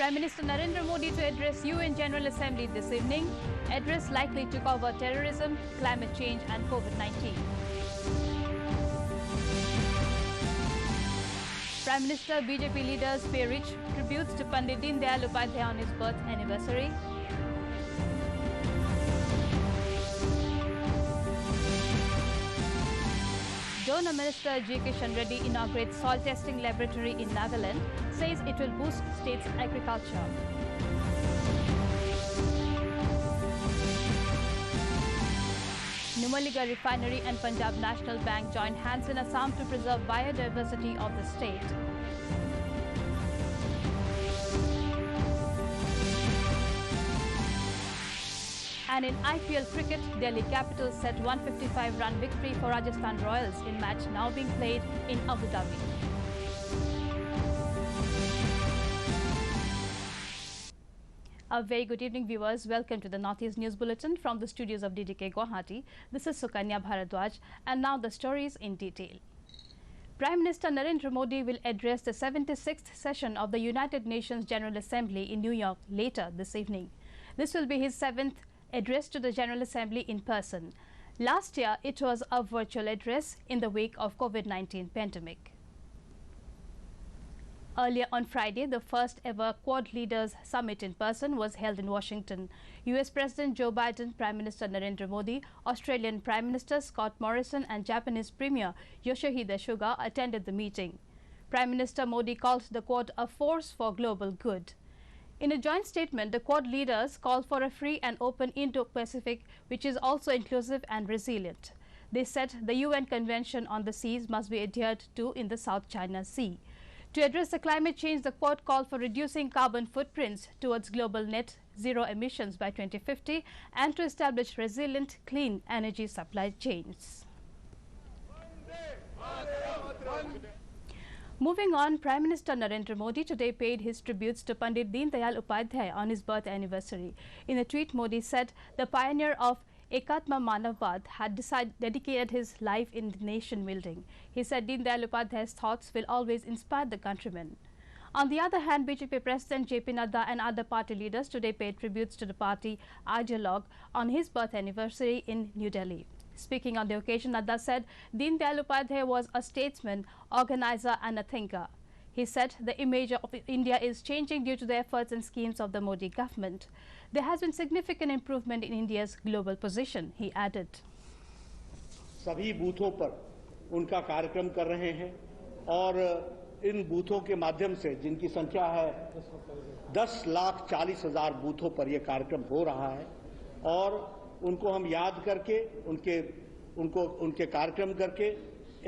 Prime Minister Narendra Modi to address UN General Assembly this evening. Address likely to cover terrorism, climate change and COVID-19. Prime Minister BJP leaders pay rich tributes to Pandit Dayal Upadhyay on his birth anniversary. Donor Minister G. Kishan Reddy inaugurates soil testing laboratory in Nagaland, says it will boost state's agriculture. Numaligarh Refinery and Punjab National Bank join hands in Assam to preserve biodiversity of the state. And in IPL cricket, Delhi Capitals set 155-run victory for Rajasthan Royals in match now being played in Abu Dhabi. A very good evening, viewers. Welcome to the Northeast News Bulletin from the studios of DDK Guwahati. This is Sukanya Bharadwaj, and now the stories in detail. Prime Minister Narendra Modi will address the 76th session of the United Nations General Assembly in New York later this evening. This will be his 7th address to the General Assembly in person. Last year, it was a virtual address in the wake of COVID-19 pandemic. Earlier on Friday, the first ever Quad Leaders Summit in person was held in Washington. US President Joe Biden, Prime Minister Narendra Modi, Australian Prime Minister Scott Morrison and Japanese Premier Yoshihide Suga attended the meeting. Prime Minister Modi called the Quad a force for global good. In a joint statement, the Quad leaders called for a free and open Indo-Pacific, which is also inclusive and resilient. They said the UN Convention on the Seas must be adhered to in the South China Sea. To address the climate change, the Quad called for reducing carbon footprints towards global net zero emissions by 2050 and to establish resilient, clean energy supply chains. Moving on, Prime Minister Narendra Modi today paid his tributes to Pandit Dayal Upadhyay on his birth anniversary. In a tweet, Modi said the pioneer of Ekatma Manavvad had dedicated his life in nation building. He said Dayal Upadhyay's thoughts will always inspire the countrymen. On the other hand, BJP President JP Nadda and other party leaders today paid tributes to the party ideologue on his birth anniversary in New Delhi. Speaking on the occasion, Nadda said Dayal Upadhyay was a statesman, organizer and a thinker. He said the image of India is changing due to the efforts and schemes of the Modi government. There has been significant improvement in India's global position, he added. सभी बूथों पर उनका कार्यक्रम कर रहे हैं और इन बूथों के माध्यम से जिनकी संख्या है 10,40,000 बूथों पर यह कार्यक्रम हो रहा है और उनको हम याद करके उनके कार्यक्रम करके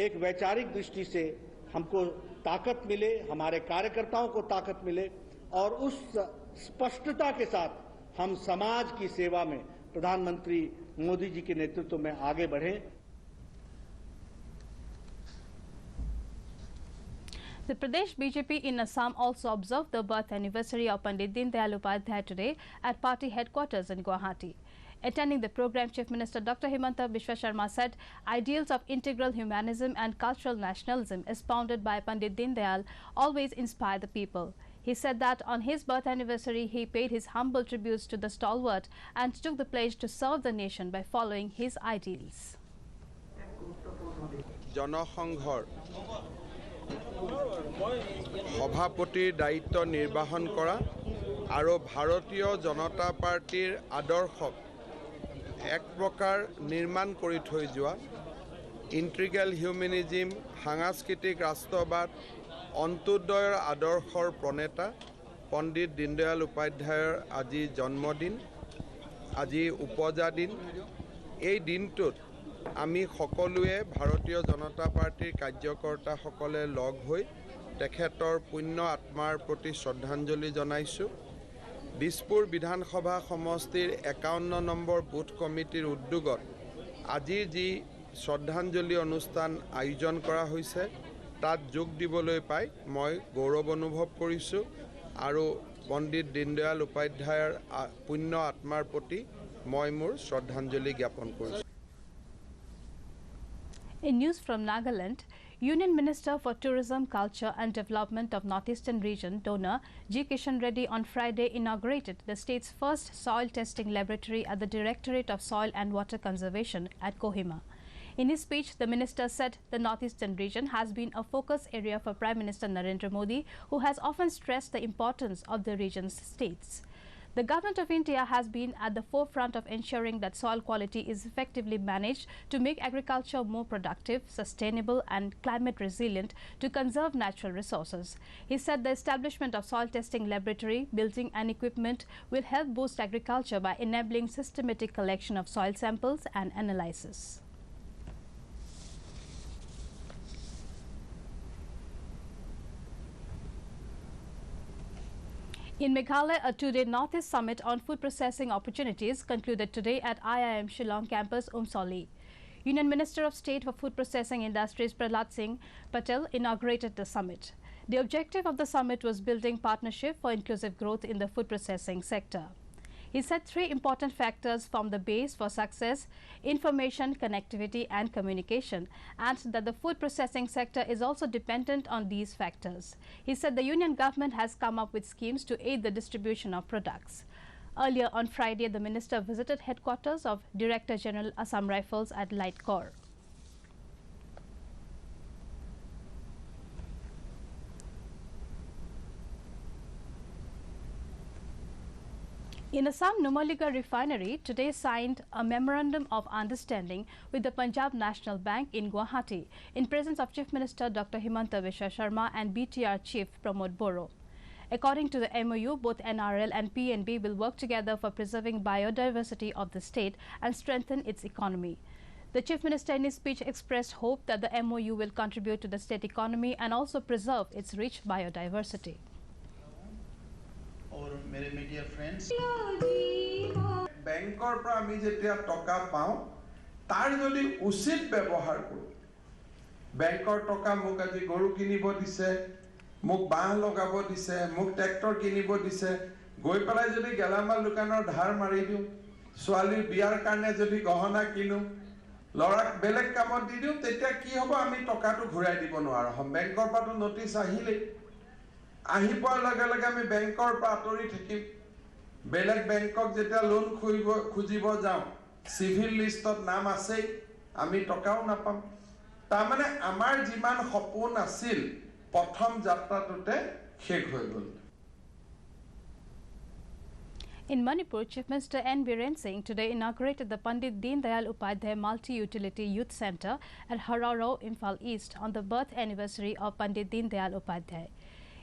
एक वैचारिक दृष्टि से हमको ताकत मिले, हमारे कार्यकर्ताओं को ताकत मिले और उस स्पष्टता के साथ हम समाज की सेवा में प्रधानमंत्री मोदी जी के नेतृत्व में आगे बढ़ें। The Pradesh BJP in Assam also observed the birth anniversary of Pandit Dayal Upadhyay today at party headquarters in Guwahati. Attending the program, Chief Minister Dr. Himanta Biswa Sharma said ideals of integral humanism and cultural nationalism expounded by Pandit Dayal always inspire the people. He said that on his birth anniversary, he paid his humble tributes to the stalwart and took the pledge to serve the nation by following his ideals. জনসংঘৰ সভাপতিৰ দায়িত্ব নিৰ্বাহন কৰা আৰু ভাৰতীয় জনতা পাৰ্টিৰ আদৰ্শক এক প্ৰকাৰ নিৰ্মাণ কৰি থৈ যোৱা ইন্টিগ্ৰেল হিউমেনিজম সাংস্কৃতিক ৰাষ্ট্ৰবাদ অন্ত্যোদয়ৰ আদৰ্শৰ প্ৰণেতা পণ্ডিত দীনদয়াল উপাধ্যায়ৰ আজি জন্মদিন আজি উপজা দিন এই দিনটোত আমি সকলোৱে ভাৰতীয় জনতা পাৰ্টিৰ কাৰ্যকৰ্তাসকলে লগ হৈ তেখেতৰ পুণ্য আত্মাৰ প্ৰতি শ্ৰদ্ধাঞ্জলি জনাইছো বিশপুৰ বিধানসভা সমষ্টিৰ 51 নম্বৰ বুথ কমিটিৰ উদ্যোগত আজি যি শ্ৰদ্ধাঞ্জলি অনুষ্ঠান আয়োজন কৰা হৈছে তাত যোগ দিবলৈ পাই মই গৌৰৱ অনুভৱ কৰিছো আৰু পণ্ডিত দীনদয়াল উপাধ্যায়ৰ পুণ্য আত্মাৰ প্ৰতি মই মোৰ শ্ৰদ্ধাঞ্জলি জ্ঞাপন কৰিছো। In news from Nagaland, Union Minister for Tourism, Culture and Development of Northeastern Region, donor G. Kishan Reddy on Friday inaugurated the state's first soil testing laboratory at the Directorate of Soil and Water Conservation at Kohima. In his speech, the minister said the Northeastern region has been a focus area for Prime Minister Narendra Modi, who has often stressed the importance of the region's states. The Government of India has been at the forefront of ensuring that soil quality is effectively managed to make agriculture more productive, sustainable and climate resilient to conserve natural resources. He said the establishment of soil testing laboratory, building and equipment will help boost agriculture by enabling systematic collection of soil samples and analysis. In Meghalaya, a two-day Northeast Summit on food processing opportunities concluded today at IIM Shillong campus, Umsoli. Union Minister of State for Food Processing Industries Prahlad Singh Patel inaugurated the summit. The objective of the summit was building partnership for inclusive growth in the food processing sector. He said three important factors form the base for success: information, connectivity and communication, and that the food processing sector is also dependent on these factors. He said the union government has come up with schemes to aid the distribution of products. Earlier on Friday, the minister visited headquarters of Director General Assam Rifles at Light Corps. In Assam, Numaligarh Refinery today signed a memorandum of understanding with the Punjab National Bank in Guwahati in presence of Chief Minister Dr. Himanta Biswa Sharma and BTR Chief Pramod Boro. According to the MOU, both NRL and PNB will work together for preserving biodiversity of the state and strengthen its economy. The Chief Minister in his speech expressed hope that the MOU will contribute to the state economy and also preserve its rich biodiversity. और मेरे media friends banker পৰা আমি যেতিয়া টকা পাওঁ তাৰ যদি উচিত ব্যৱহাৰ কৰোঁ बैंकर টকা মোক আজি গৰু কিনিব দিছে মোক বাহ লগাব দিছে মোক ট্ৰেক্টৰ কিনিব দিছে গৈ পেলাই যদি গেলামাল দোকানৰ ধাৰ মাৰি দিওঁ ছোৱালীৰ বিয়াৰ কাৰণে যদি গহনা কিনো লৰাক বেলেগ কামত দি দিওঁ তেতিয়া কি হ'ব আমি টকাটো ঘূৰাই দিব নোৱাৰো হম বেংকৰ পৰা নোটিছ আহিলে আহি পোৱাৰ লগে লগে আমি বেংকৰ পৰা আঁতৰি থাকিম বেলেগ বেংকক যেতিয়া লোন খুজিব যাওঁ সিভিল লিষ্টত নাম আছে আমি টকাও নাপাম তাৰমানে আমাৰ যিমান সপোন আছিল প্ৰথম যাত্ৰাটোতে শেষ হৈ গ'ল In Manipur, Chief Minister N. Biren Singh today inaugurated the Pandit Deen Dayal Upadhyay Multi-Utility Youth Centre at Hararo, Imphal East on the birth anniversary of Pandit Deen Dayal Upadhyay.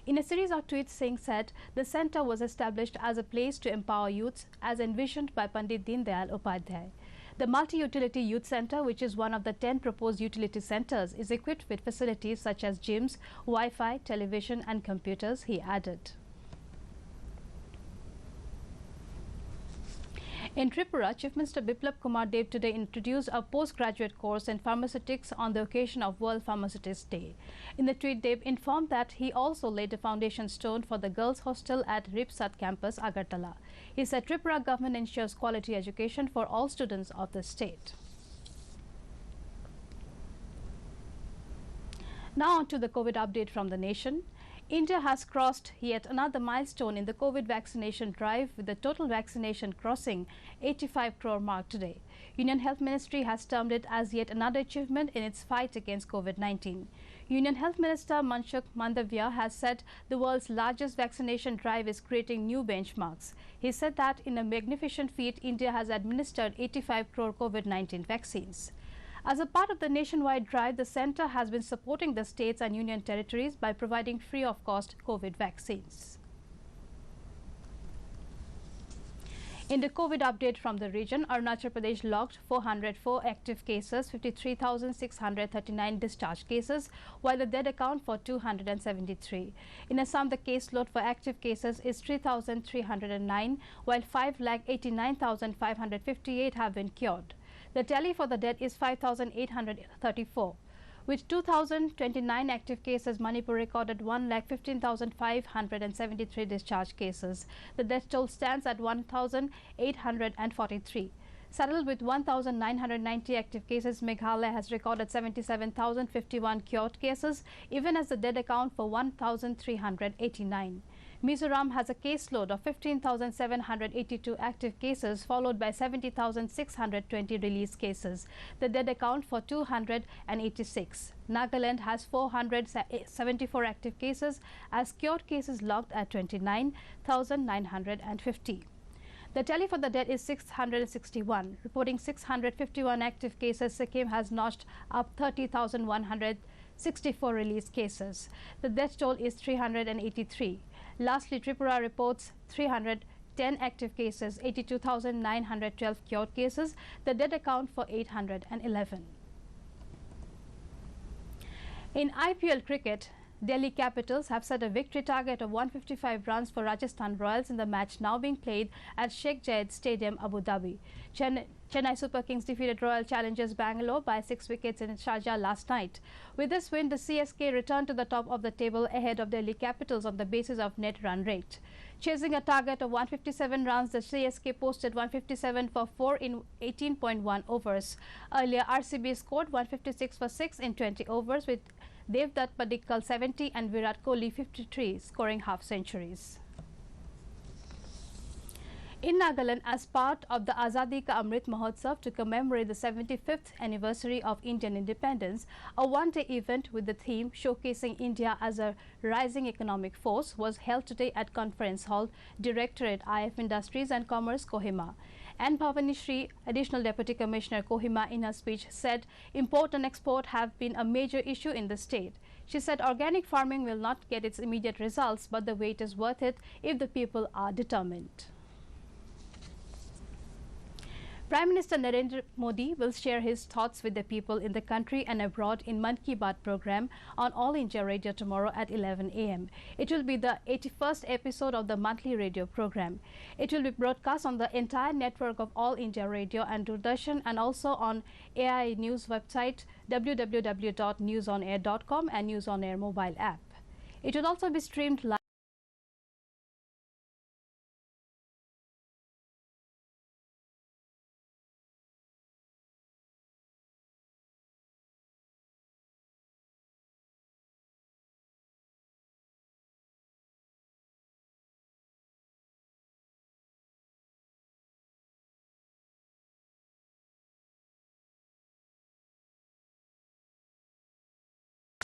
In a series of tweets, Singh said the centre was established as a place to empower youths as envisioned by Pandit Deen Dayal Upadhyay. The Multi-Utility Youth Centre, which is one of the 10 proposed utility centres, is equipped with facilities such as gyms, Wi-Fi, television and computers, he added. In Tripura, Chief Minister Biplab Kumar Dev today introduced a postgraduate course in pharmaceutics on the occasion of World Pharmacist Day. In the tweet, Dev informed that he also laid a foundation stone for the girls' hostel at Ripsat campus, Agartala. He said Tripura government ensures quality education for all students of the state. Now on to the COVID update from the nation. India has crossed yet another milestone in the COVID vaccination drive, with the total vaccination crossing 85 crore mark today. Union Health Ministry has termed it as yet another achievement in its fight against COVID-19. Union Health Minister Manshukh Mandavia has said the world's largest vaccination drive is creating new benchmarks. He said that in a magnificent feat, India has administered 85 crore COVID-19 vaccines. As a part of the nationwide drive, the centre has been supporting the states and union territories by providing free of cost COVID vaccines. In the COVID update from the region, Arunachal Pradesh logged 404 active cases, 53,639 discharged cases, while the dead account for 273. In Assam, the caseload for active cases is 3,309, while 5,89,558 have been cured. The tally for the dead is 5,834. With 2,029 active cases, Manipur recorded 1,15,573 discharged cases. The death toll stands at 1,843. Saddled with 1,990 active cases, Meghalaya has recorded 77,051 cured cases, even as the dead account for 1,389. Mizoram has a caseload of 15,782 active cases, followed by 70,620 released cases. The dead account for 286. Nagaland has 474 active cases, as cured cases logged at 29,950. The tally for the dead is 661. Reporting 651 active cases, Sikkim has notched up 30,164 released cases. The death toll is 383. Lastly, Tripura reports 310 active cases, 82,912 cured cases. The dead account for 811. In IPL cricket, Delhi Capitals have set a victory target of 155 runs for Rajasthan Royals in the match now being played at Sheikh Zayed Stadium, Abu Dhabi. Chennai Super Kings defeated Royal Challengers Bangalore by 6 wickets in Sharjah last night. With this win, the CSK returned to the top of the table ahead of Delhi Capitals on the basis of net run rate. Chasing a target of 157 runs, the CSK posted 157 for 4 in 18.1 overs. Earlier, RCB scored 156 for 6 in 20 overs with Devdutt Padikkal 70 and Virat Kohli 53 scoring half centuries. In Nagaland, as part of the Azadi Ka Amrit Mahotsav to commemorate the 75th anniversary of Indian independence, a one-day event with the theme showcasing India as a rising economic force was held today at Conference Hall, Directorate IF Industries and Commerce, Kohima. And Bhavani Shri, Additional Deputy Commissioner, Kohima, in her speech said import and export have been a major issue in the state. She said organic farming will not get its immediate results, but the wait is worth it if the people are determined. Prime Minister Narendra Modi will share his thoughts with the people in the country and abroad in Mann Ki Baat program on All India Radio tomorrow at 11 a.m. It will be the 81st episode of the monthly radio program. It will be broadcast on the entire network of All India Radio and Doordarshan, and also on AI News website www.newsonair.com and News on Air mobile app. It will also be streamed live.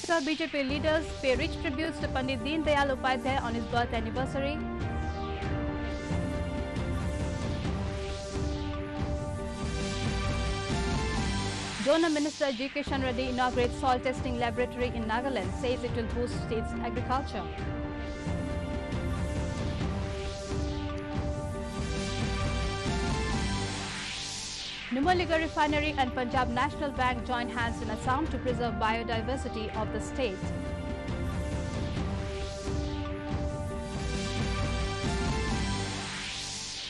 BJP leaders pay rich tributes to Pandit Deen Dayal Upadhyay on his birth anniversary. Donor Minister G. Kishan Reddy inaugurates soil testing laboratory in Nagaland, says it will boost state's agriculture. Numaligarh Refinery and Punjab National Bank join hands in Assam to preserve biodiversity of the state.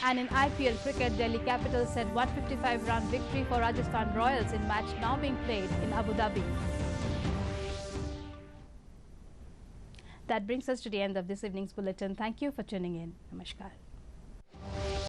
And in IPL cricket, Delhi Capitals said 155-run victory for Rajasthan Royals in match now being played in Abu Dhabi. That brings us to the end of this evening's bulletin. Thank you for tuning in. Namaskar.